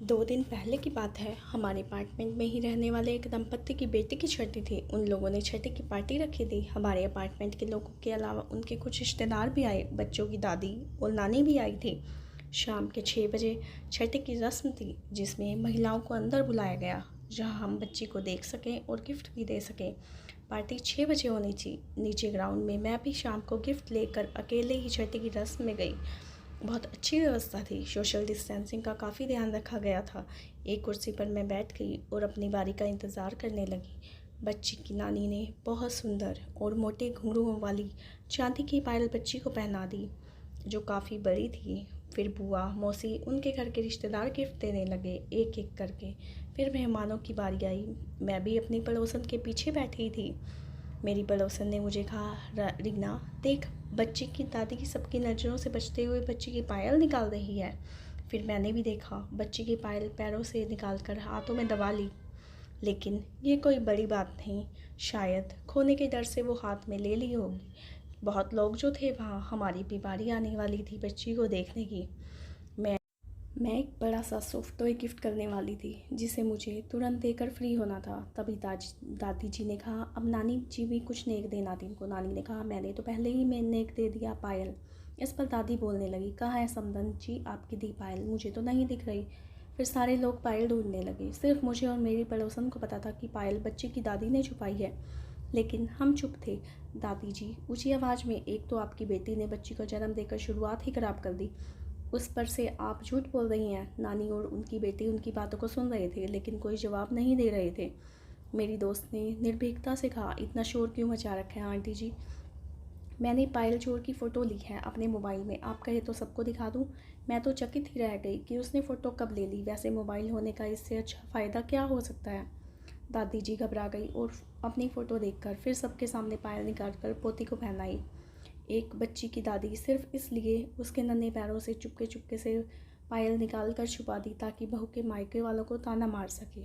2 दिन पहले की बात है। हमारे अपार्टमेंट में ही रहने वाले एक दंपत्ति की बेटी की छठी थी। उन लोगों ने छठी की पार्टी रखी थी। हमारे अपार्टमेंट के लोगों के अलावा उनके कुछ रिश्तेदार भी आए। बच्चों की दादी और नानी भी आई थी। शाम के 6 बजे छठी की रस्म थी, जिसमें महिलाओं को अंदर बुलाया गया, जहां हम बच्ची को देख सकें और गिफ्ट भी दे सकें। पार्टी 6 बजे होनी थी। नीचे ग्राउंड में मैं भी शाम को गिफ्ट लेकर अकेले ही छठी की रस्म में गई। बहुत अच्छी व्यवस्था थी। सोशल डिस्टेंसिंग का काफ़ी ध्यान रखा गया था। एक कुर्सी पर मैं बैठ गई और अपनी बारी का इंतज़ार करने लगी। बच्ची की नानी ने बहुत सुंदर और मोटे घुंघरूओं वाली चांदी की पायल बच्ची को पहना दी, जो काफ़ी बड़ी थी। फिर बुआ, मौसी, उनके घर के रिश्तेदार गिफ्ट देने लगे, एक एक करके। फिर मेहमानों की बारी आई। मैं भी अपनी पड़ोसन के पीछे बैठी थी। मेरी पड़ोसन ने मुझे कहा, रीना देख, बच्ची की दादी सबकी नज़रों से बचते हुए बच्ची की पायल निकाल रही है। फिर मैंने भी देखा, बच्ची की पायल पैरों से निकालकर हाथों में दबा ली। लेकिन ये कोई बड़ी बात नहीं। शायद खोने के डर से वो हाथ में ले ली होगी। बहुत लोग जो थे वहाँ, हमारी भी बारी आने वाली थी बच्ची को देखने की। मैं एक बड़ा सा सॉफ्ट टॉय गिफ्ट करने वाली थी, जिसे मुझे तुरंत देकर फ्री होना था। तभी दादी जी ने कहा, अब नानी जी भी कुछ नेक देना थी इनको। नानी ने कहा, मैंने तो पहले ही नेक दे दिया, पायल। इस पर दादी बोलने लगी, कहाँ है समदन जी आपकी दी पायल, मुझे तो नहीं दिख रही। फिर सारे लोग पायल ढूंढने लगे। सिर्फ मुझे और मेरी पड़ोसन को पता था कि पायल बच्ची की दादी ने छुपाई है। लेकिन हम चुप थे। दादी जी ऊँची आवाज़ में, एक तो आपकी बेटी ने बच्ची को जन्म देकर शुरुआत ही खराब कर दी, उस पर से आप झूठ बोल रही हैं। नानी और उनकी बेटी उनकी बातों को सुन रहे थे, लेकिन कोई जवाब नहीं दे रहे थे। मेरी दोस्त ने निर्भीकता से कहा, इतना शोर क्यों मचा रखा है आंटी जी? मैंने पायल चोर की फ़ोटो ली है अपने मोबाइल में, आप कहे तो सबको दिखा दूँ। मैं तो चकित ही रह गई कि उसने फ़ोटो कब ले ली। वैसे मोबाइल होने का इससे अच्छा फ़ायदा क्या हो सकता है? दादी जी घबरा गई और अपनी फ़ोटो देखकर फिर सबके सामने पायल निकाल कर पोती को पहनाई। एक बच्ची की दादी सिर्फ इसलिए उसके नन्हे पैरों से चुपके चुपके से पायल निकाल कर छुपा दी, ताकि बहू के मायके वालों को ताना मार सके।